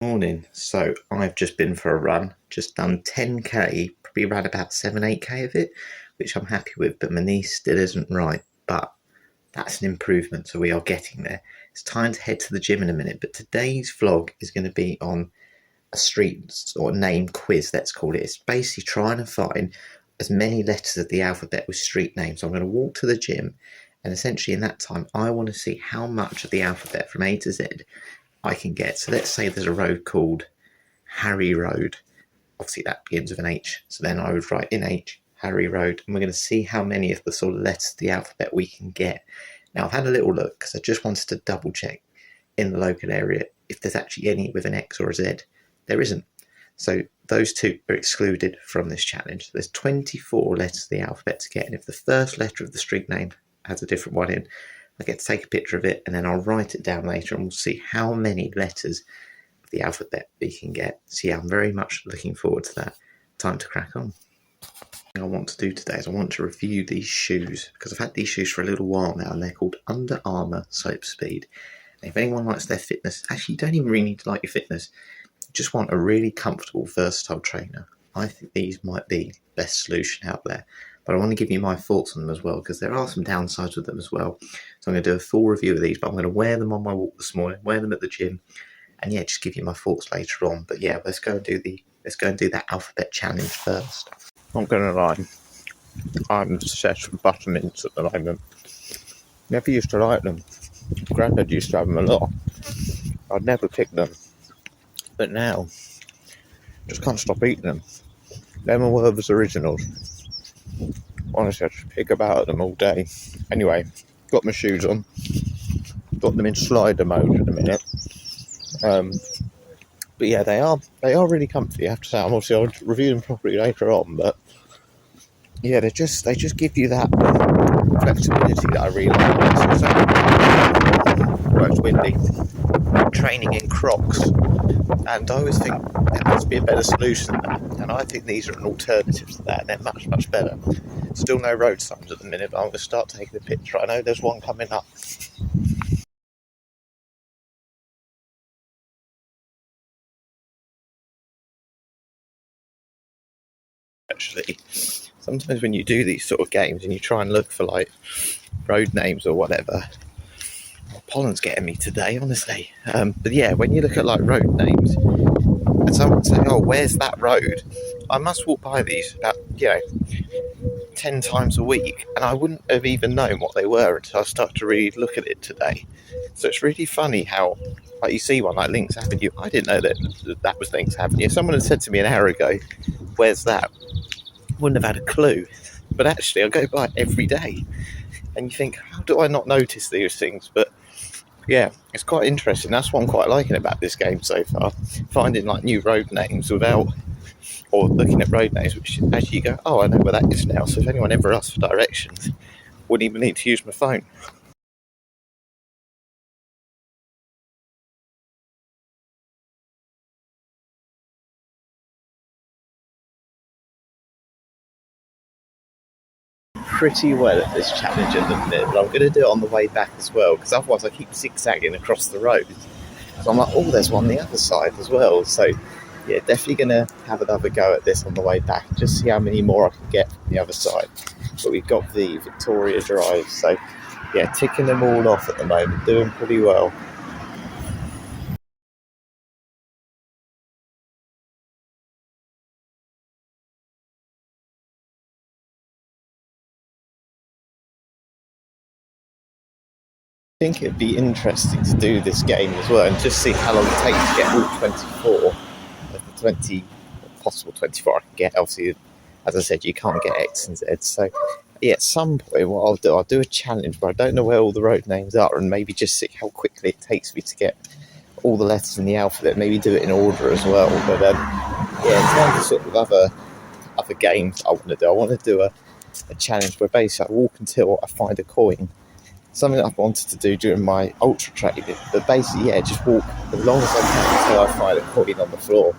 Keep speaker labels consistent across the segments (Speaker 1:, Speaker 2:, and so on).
Speaker 1: Morning. So I've just been for a run, just done 10k, probably ran about 8k of it, which I'm happy with, but my knee still isn't right. But that's an improvement, so we are getting there. It's time to head to the gym in a minute, but today's vlog is going to be on a street or name quiz, let's call it. It's basically trying to find as many letters of the alphabet with street names. So I'm going to walk to the gym, and essentially in that time, I want to see how much of the alphabet from A to Z I can get. So let's say there's a road called Harry Road. Obviously that begins with an H. So then I would write in H, Harry Road, and we're going to see how many of the sort of letters of the alphabet we can get. Now I've had a little look because I just wanted to double check in the local area if there's actually any with an X or a Z. There isn't. So those two are excluded from this challenge. There's 24 letters of the alphabet to get, and if the first letter of the street name has a different one in, I get to take a picture of it and then I'll write it down later and we'll see how many letters of the alphabet we can get. So yeah, I'm very much looking forward to that. Time to crack on. What I want to do today is I want to review these shoes because I've had these shoes for a little while now and they're called Under Armour Slope Speed. And if anyone likes their fitness, actually you don't even really need to like your fitness, you just want a really comfortable, versatile trainer. I think these might be the best solution out there. But I want to give you my thoughts on them as well because there are some downsides with them as well. So I'm going to do a full review of these, but I'm going to wear them on my walk this morning, wear them at the gym, and yeah, just give you my thoughts later on. But yeah, let's go and do that alphabet challenge first. I'm not going to lie, I'm obsessed with buttermints at the moment. Never used to like them. Grandad used to have them a lot. I'd never pick them, but now just can't stop eating them. Them and Werther's Originals. Honestly, I just pick about them all day. Anyway, got my shoes on. Got them in slider mode in a minute. But yeah, they are really comfy. I have to say, I'll review them properly later on. But yeah, they just give you that flexibility that I really like. Well, it's windy. Training in Crocs, and I always think there must be a better solution than that. And I think these are an alternative to that. They're much, much better. Still no road signs at the minute, but I'm going to start taking a picture. I know there's one coming up. Actually, sometimes when you do these sort of games and you try and look for like road names or whatever, pollen's getting me today, honestly. But yeah, when you look at like road names and someone say, "Oh, where's that road?" I must walk by these about 10 times a week, and I wouldn't have even known what they were until I started to really look at it today. So it's really funny how, like, you see one like Links Avenue. I didn't know that was Links Avenue. If someone had said to me an hour ago, "Where's that?" I wouldn't have had a clue. But actually, I go by it every day, and you think, how do I not notice these things? But yeah, it's quite interesting. That's what I'm quite liking about this game so far. Finding like new road names or looking at road names, which actually you go, oh, I know where that is now. So if anyone ever asks for directions, wouldn't even need to use my phone. Pretty well at this challenge at the minute, but I'm going to do it on the way back as well, because otherwise I keep zigzagging across the road. So I'm like, oh, there's one on the other side as well. So yeah, definitely going to have another go at this on the way back, just see how many more I can get from the other side. But we've got the Victoria Drive, so yeah, ticking them all off at the moment, doing pretty well. I think it'd be interesting to do this game as well and just see how long it takes to get all 24 of the 20 possible 24 I can get. Obviously, as I said, you can't get X and Z. So yeah, at some point what I'll do a challenge where I don't know where all the road names are and maybe just see how quickly it takes me to get all the letters in the alphabet. Maybe do it in order as well. But yeah, in terms of sort of other games I want to do a challenge where basically I walk until I find a coin. Something that I've wanted to do during my ultra training, but basically, yeah, just walk as long as I can until I find a coin on the floor.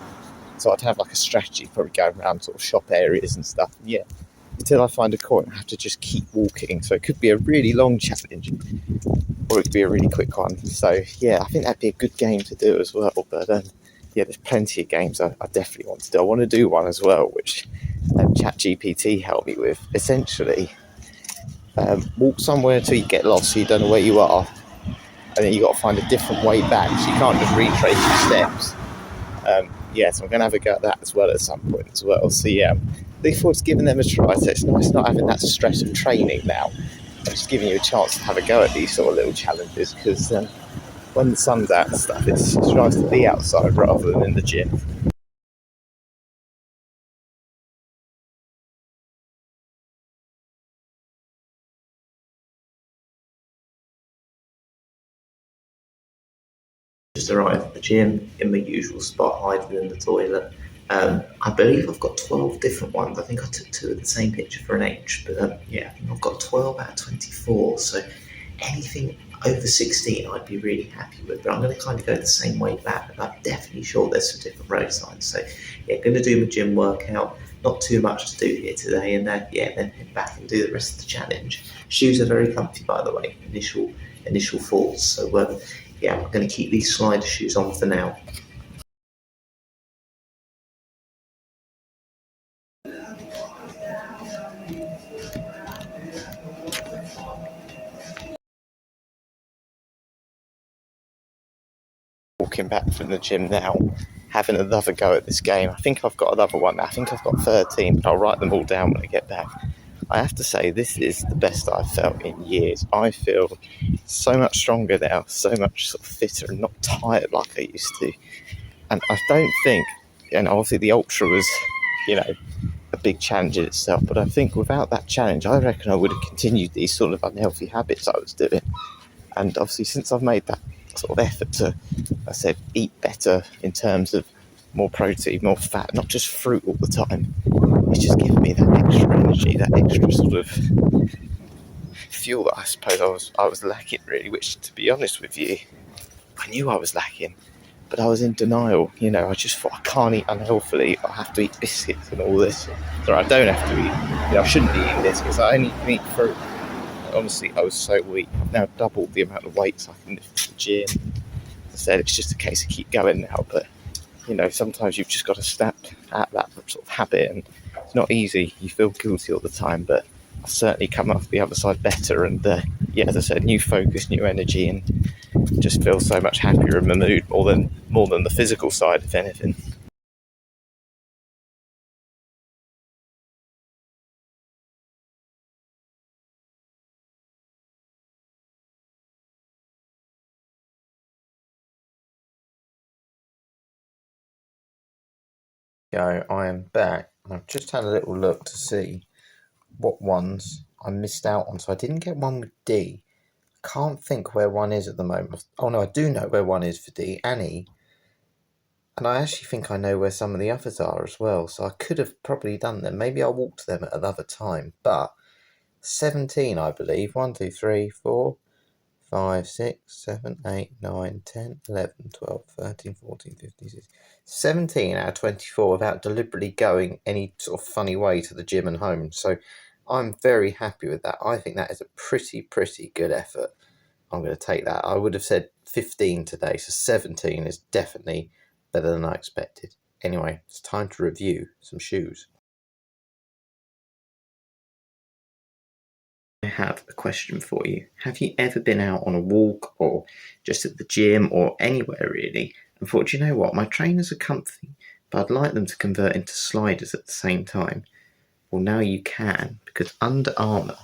Speaker 1: So I'd have like a strategy, probably going around sort of shop areas and stuff. And yeah, until I find a coin, I have to just keep walking. So it could be a really long challenge, or it could be a really quick one. So yeah, I think that'd be a good game to do as well. But yeah, there's plenty of games I definitely want to do. I want to do one as well, which ChatGPT helped me with. Essentially, walk somewhere until you get lost, so you don't know where you are, and then you got to find a different way back, so you can't just retrace your steps. So I'm going to have a go at that as well at some point as well. So yeah, looking forward to giving them a try. So it's nice not having that stress of training now, and just giving you a chance to have a go at these sort of little challenges, because when the sun's out and stuff, it's nice to be outside rather than in the gym. Just arrived at the gym in my usual spot, hiding in the toilet. I believe I've got 12 different ones. I think I took 2 of the same picture for an H, but I think I've got 12 out of 24. So anything over 16 I'd be really happy with, but I'm going to kind of go the same way back. And I'm definitely sure there's some different road signs. So yeah, going to do my gym workout. Not too much to do here today, and then head back and do the rest of the challenge. Shoes are very comfy, by the way. Initial thoughts. So I'm going to keep these slider shoes on for now. Walking back from the gym now, having another go at this game. I think I've got another one now. I think I've got 13, but I'll write them all down when I get back. I have to say, this is the best I've felt in years. I feel so much stronger now, so much sort of fitter and not tired like I used to. And I don't think, and obviously the Ultra was, a big challenge in itself, but I think without that challenge, I reckon I would have continued these sort of unhealthy habits I was doing. And obviously, since I've made that sort of effort to, I said, eat better in terms of more protein, more fat, not just fruit all the time, it's just given me that extra energy, that extra sort of fuel that I suppose I was lacking, really, which, to be honest with you, I knew I was lacking, but I was in denial. I just thought, I can't eat unhealthily, I have to eat biscuits and all this. So I don't have to eat, I shouldn't be eating this because I only can eat fruit. Honestly, I was so weak. I've now doubled the amount of weights I can lift at the gym. As I said, it's just a case of keep going now, but sometimes you've just got to snap at that sort of habit, and it's not easy. You feel guilty all the time, but I've certainly come off the other side better, and as I said, new focus, new energy, and just feel so much happier in my mood, more than the physical side, if anything. I am back. I've just had a little look to see what ones I missed out on. So I didn't get one with D. Can't think where one is at the moment. Oh no, I do know where one is for D and E. And I actually think I know where some of the others are as well. So I could have probably done them. Maybe I'll walk to them at another time. But 17, I believe. 1, 2, 3, 4, 5, 6, 7, 8, 9, 10, 11, 12, 13, 14, 15, 16, 17 out of 24 without deliberately going any sort of funny way to the gym and home. So I'm very happy with that. I think that is a pretty good effort. I'm going to take that. I would have said 15 today, so 17 is definitely better than I expected. Anyway, it's time to review some shoes. I have a question for you. Have you ever been out on a walk or just at the gym or anywhere really and thought, you know what, my trainers are comfy, but I'd like them to convert into sliders at the same time? Well, now you can, because Under Armour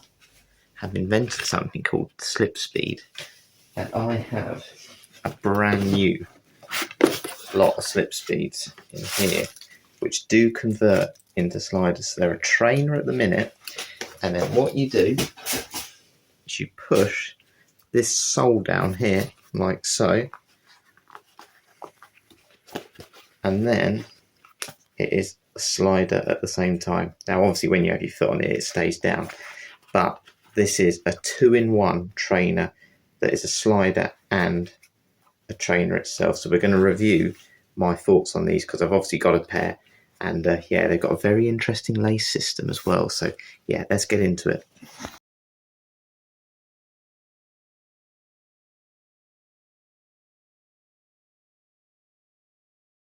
Speaker 1: have invented something called Slip Speed, and I have a brand new lot of slip speeds in here which do convert into sliders. So they're a trainer at the minute, and then what you do is you push this sole down here like so, and then it is a slider at the same time. Now obviously when you have your foot on it, it stays down, but this is a 2-in-1 trainer that is a slider and a trainer itself. So we're going to review my thoughts on these because I've obviously got a pair, and they've got a very interesting lace system as well. So yeah, let's get into it.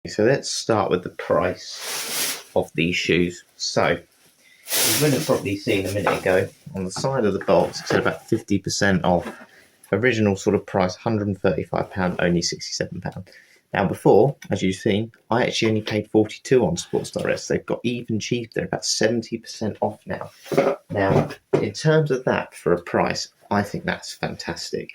Speaker 1: So let's start with the price of these shoes. So you would have probably seen a minute ago on the side of the box it said about 50% off. Original sort of price £135, only £67. Now before, as you've seen, I actually only paid 42 on Sports Direct. They've got even cheaper. They're about 70% off now. Now, in terms of that for a price, I think that's fantastic.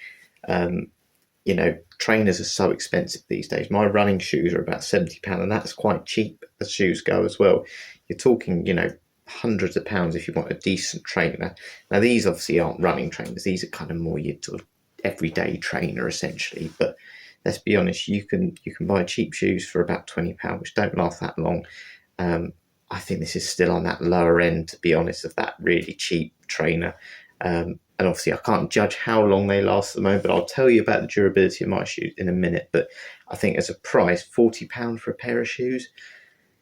Speaker 1: You know, trainers are so expensive these days. My running shoes are about £70, and that's quite cheap as shoes go as well. You're talking, you know, hundreds of pounds if you want a decent trainer. Now, these obviously aren't running trainers. These are kind of more your sort of everyday trainer essentially. But let's be honest, you can buy cheap shoes for about £20, which don't last that long. I think this is still on that lower end, to be honest, of that really cheap trainer. And obviously I can't judge how long they last at the moment, but I'll tell you about the durability of my shoes in a minute. But I think as a price, £40 for a pair of shoes,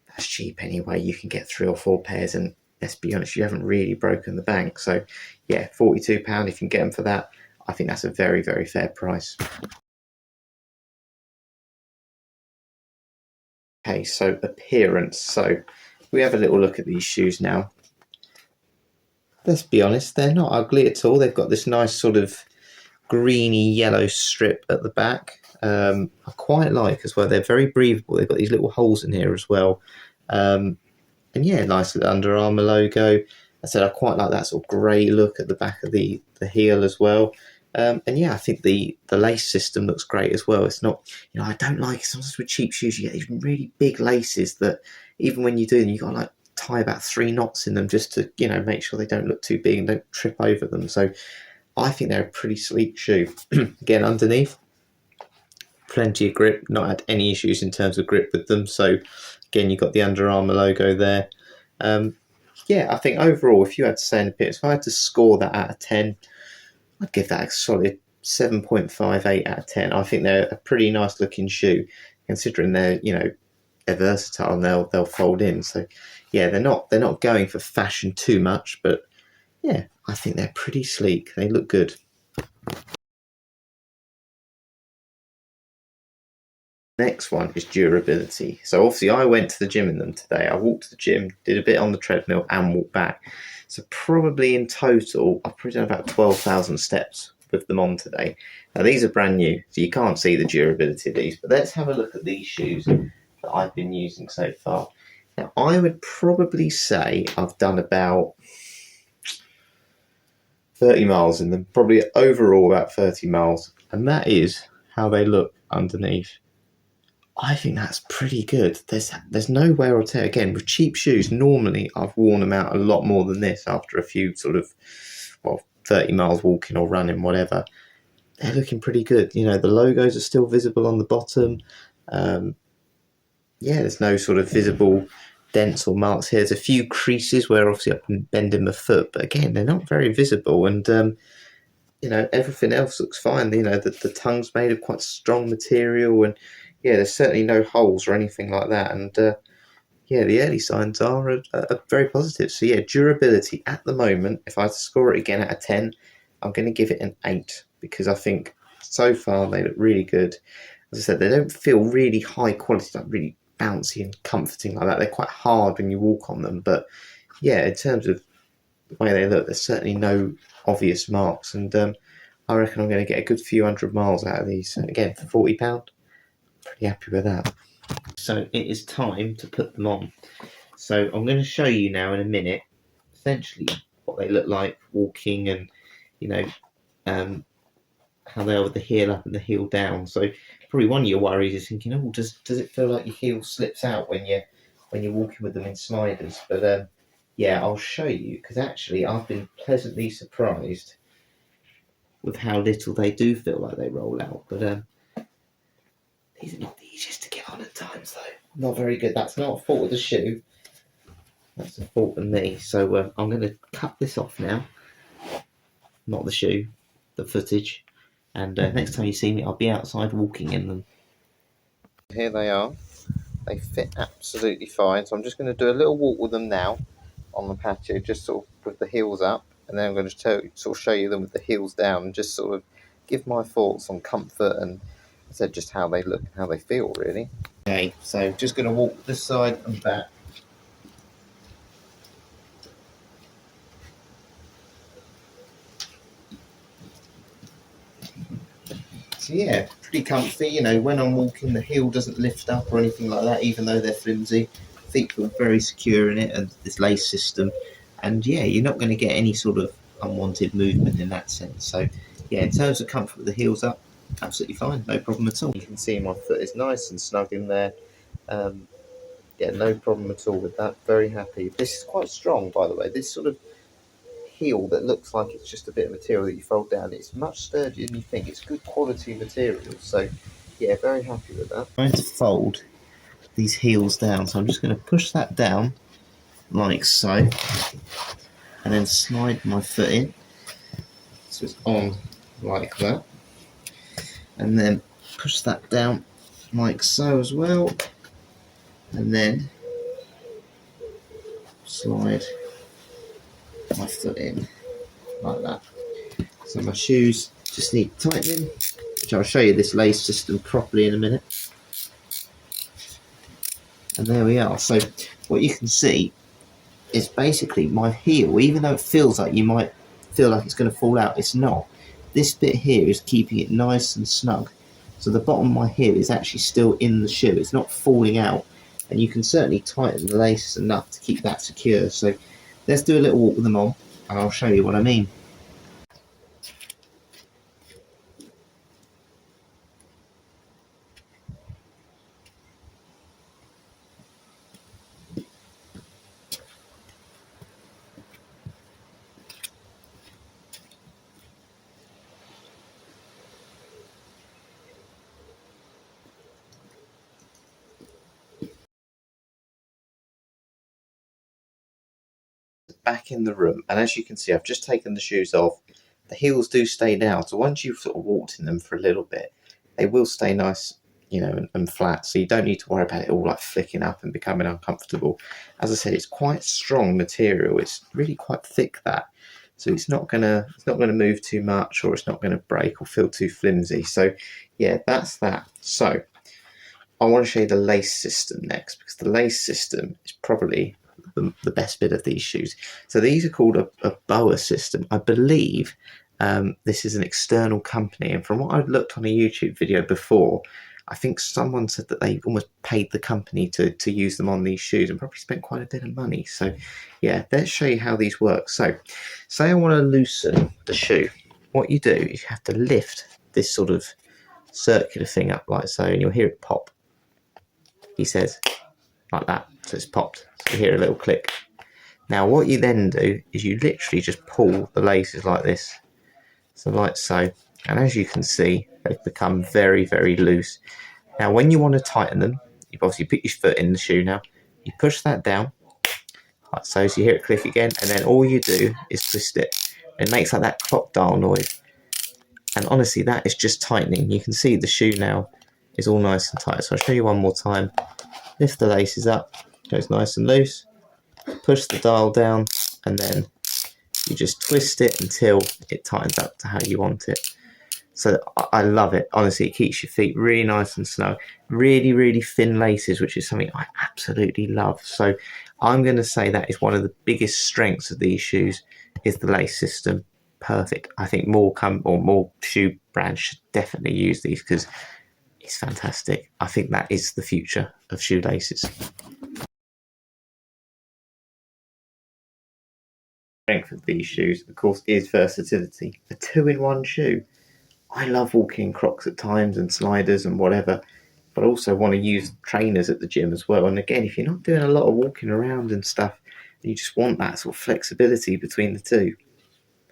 Speaker 1: that's cheap anyway. You can get 3 or 4 pairs, and let's be honest, you haven't really broken the bank. So yeah, £42, if you can get them for that, I think that's a very, very fair price. Okay, so appearance. So we have a little look at these shoes now. Let's be honest, they're not ugly at all. They've got this nice sort of greeny yellow strip at the back. I quite like as well. They're very breathable. They've got these little holes in here as well. And yeah, nice little Under Armour logo. I said I quite like that sort of grey look at the back of the heel as well. And yeah, I think the lace system looks great as well. It's not, you know, I don't like sometimes with cheap shoes you get these really big laces that even when you do them, you got to like tie about 3 knots in them just to, you know, make sure they don't look too big and don't trip over them. So I think they're a pretty sleek shoe. Again, underneath, plenty of grip. Not had any issues in terms of grip with them. So again, you've got the Under Armour logo there. Yeah, I think overall, if you had to say in appearance, if I had to score that out of 10, I'd give that a solid 7.58 out of 10. I think they're a pretty nice looking shoe, considering they're, you know, they're versatile and they'll fold in. So yeah, they're not going for fashion too much, but yeah, I think they're pretty sleek. They look good. Next one is durability. So obviously I went to the gym in them today. I walked to the gym, did a bit on the treadmill and walked back. So probably in total, I've probably done about 12,000 steps with them on today. Now these are brand new, so you can't see the durability of these, but let's have a look at these shoes that I've been using so far. Now I would probably say I've done about 30 miles in them, probably overall about 30 miles, and that is how they look underneath. I think that's pretty good. There's no wear or tear. Again, with cheap shoes, normally I've worn them out a lot more than this after a few sort of, well, 30 miles walking or running, whatever. They're looking pretty good. You know, the logos are still visible on the bottom. Yeah, there's no sort of visible dents or marks here. There's a few creases where obviously I've been bending my foot, but again, they're not very visible. And you know, everything else looks fine. You know, the tongue's made of quite strong material, and yeah, there's certainly no holes or anything like that. And yeah, the early signs are very positive. So yeah, durability at the moment, if I had to score it again out of 10, I'm going to give it an 8, because I think so far they look really good. As I said, they don't feel really high quality, like really bouncy and comforting like that. They're quite hard when you walk on them, but yeah, in terms of the way they look, there's certainly no obvious marks, and I reckon I'm going to get a good few 100 miles out of these. So again, for £40, pretty happy with that. So it is time to put them on. So I'm going to show you now in a minute, essentially what they look like walking, and you know, how they are with the heel up and the heel down. So probably one of your worries is thinking, oh, does it feel like your heel slips out when you're walking with them in sliders? But yeah, I'll show you, because actually I've been pleasantly surprised with how little they do feel like they roll out. But these are not the easiest to get on at times, though. Not very good. That's not a fault of the shoe. That's a fault of me. So I'm going to cut this off now. Not the shoe, the footage. And next time you see me, I'll be outside walking in them. Here they are. They fit absolutely fine. So I'm just going to do a little walk with them now on the patio, just sort of with the heels up. And then I'm going to sort of show you them with the heels down, and just sort of give my thoughts on comfort and, as I said, just how they look and how they feel, really. Okay, so just going to walk this side and back. So yeah, pretty comfy. You know, when I'm walking, the heel doesn't lift up or anything like that, even though they're flimsy. Feet feel very secure in it, and this lace system. And yeah, you're not going to get any sort of unwanted movement in that sense. So yeah, in terms of comfort with the heels up, absolutely fine, no problem at all. You can see my foot is nice and snug in there. Yeah, no problem at all with that. Very happy. This is quite strong, by the way. This sort of heel that looks like it's just a bit of material that you fold down, it's much sturdier than you think. It's good quality material. So yeah, very happy with that. I'm going to fold these heels down, so I'm just going to push that down like so, and then slide my foot in so it's on like that, and then push that down like so as well, and then slide my foot in like that. So my shoes just need tightening, which I'll show you this lace system properly in a minute. And there we are. So what you can see is basically my heel, even though it feels like you might feel like it's going to fall out, it's not. This bit here is keeping it nice and snug. So the bottom of my heel is actually still in the shoe. It's not falling out. And you can certainly tighten the laces enough to keep that secure. So let's do a little walk with them on, and I'll show you what I mean. Back in the room, and as you can see, I've just taken the shoes off. The heels do stay down, so once you've sort of walked in them for a little bit, they will stay nice, you know, and flat, so you don't need to worry about it all like flicking up and becoming uncomfortable. As I said, it's quite strong material. It's really quite thick, that, so it's not gonna move too much, or it's not gonna break or feel too flimsy. So yeah, that's that. So I want to show you the lace system next, because the lace system is probably the best bit of these shoes. So these are called a BOA system. I believe this is an external company, and from what I've looked on a YouTube video before, I think someone said that they almost paid the company to use them on these shoes, and probably spent quite a bit of money. So yeah, let's show you how these work. So say I want to loosen the shoe. What you do is you have to lift this sort of circular thing up like so, and you'll hear it pop. He says, like that, so it's popped. So you hear a little click. Now what you then do is you literally just pull the laces like this, so like so, and as you can see, they've become very, very loose. Now when you want to tighten them, you've obviously put your foot in the shoe now, you push that down, like so, so you hear it click again, and then all you do is twist it. It makes like that clock dial noise, and honestly that is just tightening. You can see the shoe now is all nice and tight, so I'll show you one more time. Lift the laces up, goes nice and loose, push the dial down, and then you just twist it until it tightens up to how you want it. So I love it. Honestly, it keeps your feet really nice and snug. Really, really thin laces, which is something I absolutely love. So I'm going to say that is one of the biggest strengths of these shoes, is the lace system. Perfect. I think more shoe brands should definitely use these, because it's fantastic. I think that is the future of shoelaces. Strength of these shoes, of course, is versatility. A two-in-one shoe. I love walking Crocs at times and sliders and whatever, but I also want to use trainers at the gym as well. And again, if you're not doing a lot of walking around and stuff, and you just want that sort of flexibility between the two,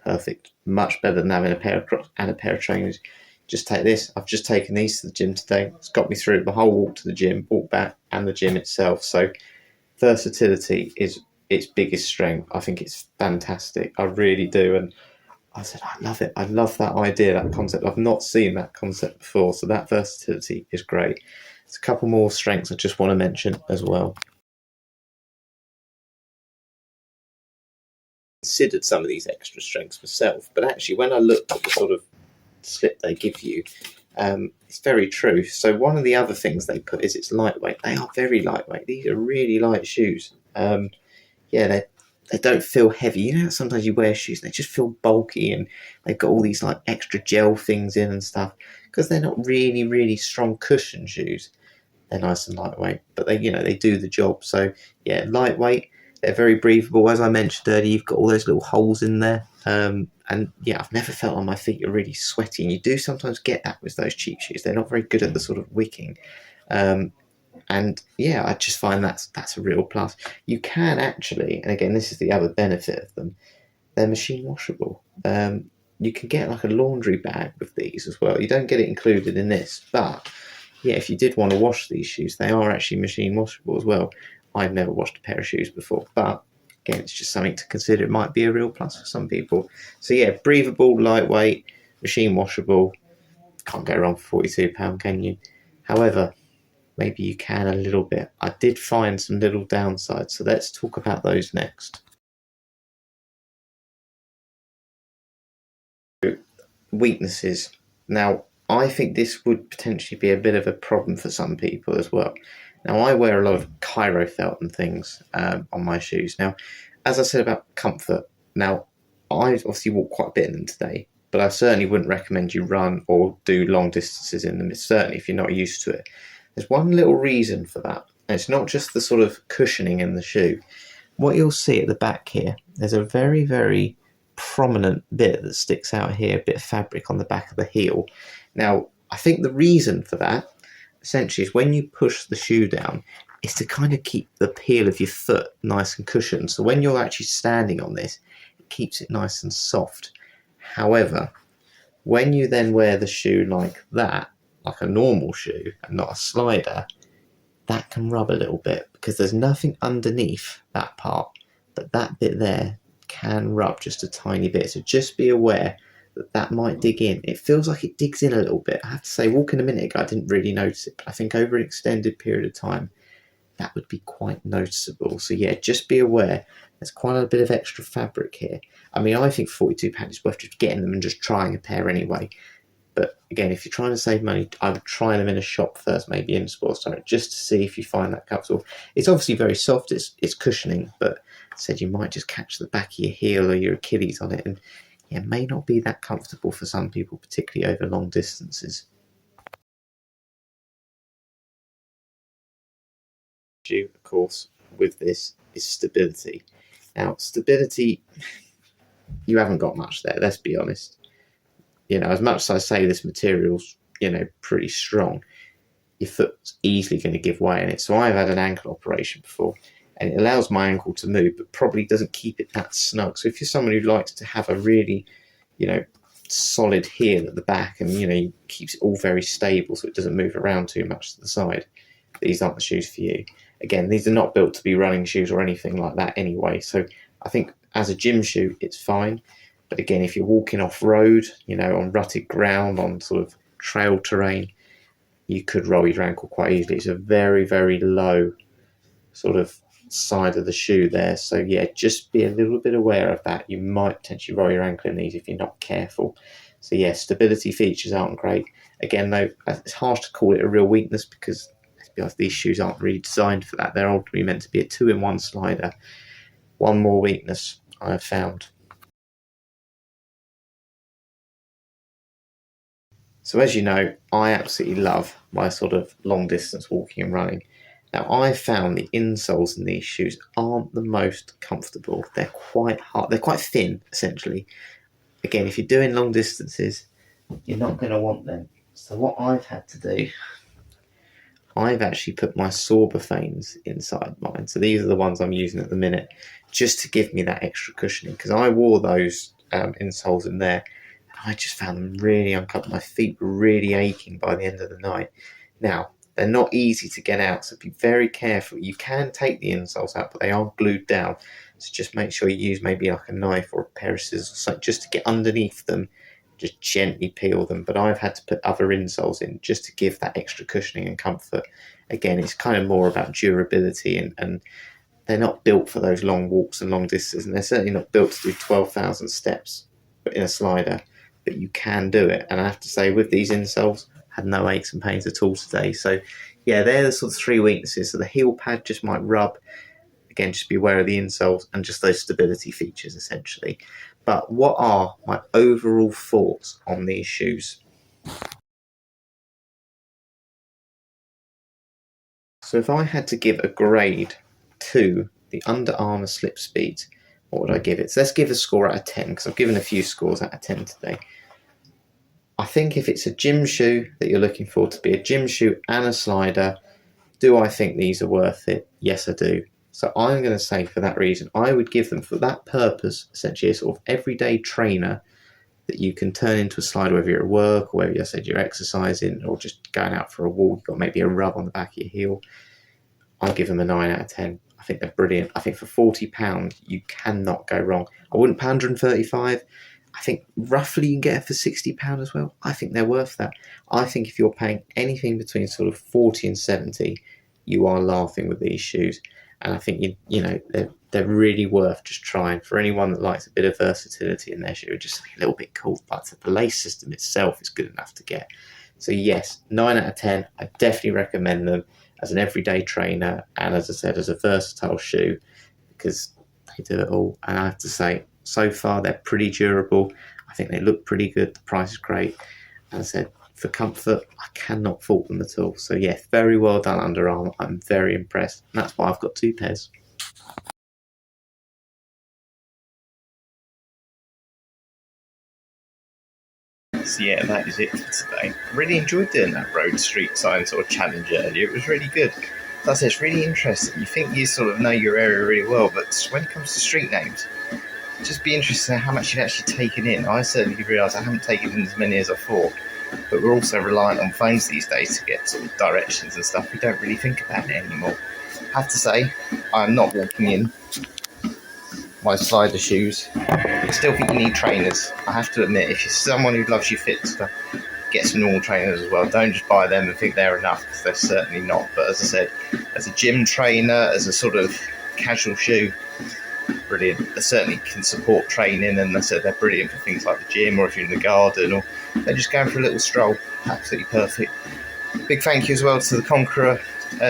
Speaker 1: perfect. Much better than having a pair of Crocs and a pair of trainers. Just take this. I've just taken these to the gym today. It's got me through the whole walk to the gym, walk back, and the gym itself. So versatility is its biggest strength. I think it's fantastic. I really do. And I said, I love it. I love that idea, that concept. I've not seen that concept before. So that versatility is great. There's a couple more strengths I just want to mention as well. Considered some of these extra strengths myself, but actually when I looked at the sort of slip they give you. It's very true. So one of the other things they put is it's lightweight. They are very lightweight. These are really light shoes. They don't feel heavy. You know, sometimes you wear shoes and they just feel bulky, and they've got all these like extra gel things in and stuff, because they're not really strong cushion shoes. They're nice and lightweight, but they do the job. So yeah, lightweight. They're very breathable. As I mentioned earlier, you've got all those little holes in there. And yeah, I've never felt on my feet are really sweaty. And you do sometimes get that with those cheap shoes. They're not very good at the sort of wicking. And yeah, I just find that's a real plus. You can actually, and again, this is the other benefit of them, they're machine washable. You can get like a laundry bag with these as well. You don't get it included in this, but yeah, if you did want to wash these shoes, they are actually machine washable as well. I've never washed a pair of shoes before, but again, it's just something to consider. It might be a real plus for some people. So yeah, breathable, lightweight, machine washable. Can't go wrong for £42, can you? However, maybe you can a little bit. I did find some little downsides, so let's talk about those next. Weaknesses. Now, I think this would potentially be a bit of a problem for some people as well. Now, I wear a lot of Cairo felt and things on my shoes. Now, as I said about comfort, now, I obviously walk quite a bit in them today, but I certainly wouldn't recommend you run or do long distances in them, certainly if you're not used to it. There's one little reason for that, and it's not just the sort of cushioning in the shoe. What you'll see at the back here, there's a very prominent bit that sticks out here, a bit of fabric on the back of the heel. Now, I think the reason for that essentially is when you push the shoe down, is to kind of keep the heel of your foot nice and cushioned. So when you're actually standing on this, it keeps it nice and soft. However, when you then wear the shoe like that, like a normal shoe and not a slider, that can rub a little bit because there's nothing underneath that part, but that bit there can rub just a tiny bit. So just be aware that might dig in. It feels like it digs in a little bit. I have to say, walking a minute ago, I didn't really notice it, but I think over an extended period of time, that would be quite noticeable. So yeah, just be aware. There's quite a bit of extra fabric here. I mean, I think £42 is worth just getting them and just trying a pair anyway. But again, if you're trying to save money, I would try them in a shop first, maybe in Sports Direct, just to see if you find that comfortable. It's obviously very soft, it's cushioning, but I said you might just catch the back of your heel or your Achilles on it, and yeah, it may not be that comfortable for some people, particularly over long distances. Issue, of course, with this is stability. Now, stability, you haven't got much there, let's be honest. You know, as much as I say this material's, pretty strong, your foot's easily going to give way in it. So I've had an ankle operation before, and it allows my ankle to move, but probably doesn't keep it that snug. So if you're someone who likes to have a really, solid heel at the back, and, keeps it all very stable so it doesn't move around too much to the side, these aren't the shoes for you. Again, these are not built to be running shoes or anything like that anyway. So I think as a gym shoe, it's fine. But again, if you're walking off-road, on rutted ground, on sort of trail terrain, you could roll your ankle quite easily. It's a very low sort of side of the shoe there. So yeah, just be a little bit aware of that. You might potentially roll your ankle in these if you're not careful. So yeah, stability features aren't great. Again, though, it's harsh to call it a real weakness because, let's be honest, these shoes aren't really designed for that. They're ultimately meant to be a 2-in-1 slider. One more weakness I have found. So as you know, I absolutely love my sort of long distance walking and running. Now, I've found the insoles in these shoes aren't the most comfortable. They're quite hard. They're quite thin, essentially. Again, if you're doing long distances, you're not going to want them. So what I've had to do, I've actually put my Sorbofanes inside mine. So these are the ones I'm using at the minute, just to give me that extra cushioning, because I wore those insoles in there. I just found them really uncomfortable. My feet were really aching by the end of the night. Now, they're not easy to get out, so be very careful. You can take the insoles out, but they are glued down. So just make sure you use maybe like a knife or a pair of scissors or something just to get underneath them. Just gently peel them. But I've had to put other insoles in just to give that extra cushioning and comfort. Again, it's kind of more about durability, and they're not built for those long walks and long distances, and they're certainly not built to do 12,000 steps in a slider. but you can do it. And I have to say, with these insoles, I had no aches and pains at all today. So yeah, they're the sort of 3 weaknesses. So the heel pad just might rub. Again, just be aware of the insoles and just those stability features essentially. But what are my overall thoughts on these shoes? So if I had to give a grade to the Under Armour slip speeds, what would I give it? So let's give a score out of 10, because I've given a few scores out of 10 today. I think if it's a gym shoe that you're looking for to be a gym shoe and a slider, do I think these are worth it? Yes, I do. So I'm going to say for that reason, I would give them for that purpose, essentially a sort of everyday trainer that you can turn into a slider, whether you're at work or whether you're exercising or just going out for a walk, or maybe a rub on the back of your heel. I'll give them a 9 out of 10. I think they're brilliant. I think for £40, you cannot go wrong. I wouldn't pay £135. I think roughly you can get it for £60 as well. I think they're worth that. I think if you're paying anything between sort of 40 and 70, you are laughing with these shoes. And I think you know they're really worth just trying for anyone that likes a bit of versatility in their shoe, just a little bit cool. But the lace system itself is good enough to get. So yes, 9 out of 10. I definitely recommend them as an everyday trainer, and as I said, as a versatile shoe, because they do it all. And I have to say, so far they're pretty durable. I think they look pretty good. The price is great. As I said, for comfort, I cannot fault them at all. So yeah, very well done, Under Armour. I'm very impressed, and that's why I've got 2 pairs. So yeah, that is it for today. Really enjoyed doing that road street sign sort of challenge earlier. It was really good. That's it's really interesting. You think you sort of know your area really well, but when it comes to street names, just be interested in how much you've actually taken in. I certainly realise I haven't taken in as many as I thought, but we're also reliant on phones these days to get sort of directions and stuff. We don't really think about it anymore. I have to say, I'm not walking in my slider shoes. I still think you need trainers. I have to admit, if you're someone who loves your fit stuff, get some normal trainers as well. Don't just buy them and think they're enough, because they're certainly not. But as I said, as a gym trainer, as a sort of casual shoe, brilliant. They certainly can support training, and I said they're brilliant for things like the gym, or if you're in the garden, or they're just going for a little stroll. Absolutely perfect. Big thank you as well to the Conqueror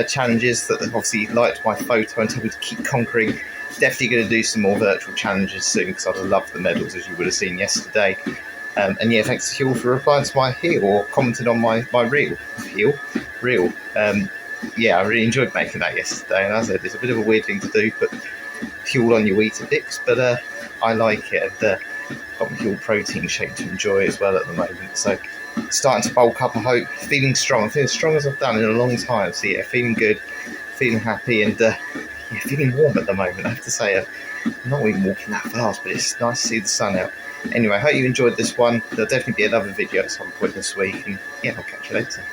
Speaker 1: challenges that obviously liked my photo and told me to keep conquering. Definitely going to do some more virtual challenges soon, because I'd love the medals, as you would have seen yesterday. And yeah, thanks to Heel for replying to my heel, or commented on my reel. Yeah, I really enjoyed making that yesterday, and as I said, it's a bit of a weird thing to do, but fuel on your Weetabix, but I like it, and got my Heel protein shake to enjoy as well at the moment. So starting to bulk up, I hope. Feeling strong. I feel as strong as I've done in a long time. So yeah, feeling good, feeling happy, and yeah, feeling warm at the moment. I have to say, I'm not even walking that fast, but it's nice to see the sun out. Anyway, I hope you enjoyed this one. There'll definitely be another video at some point this week, and yeah, I'll catch you later.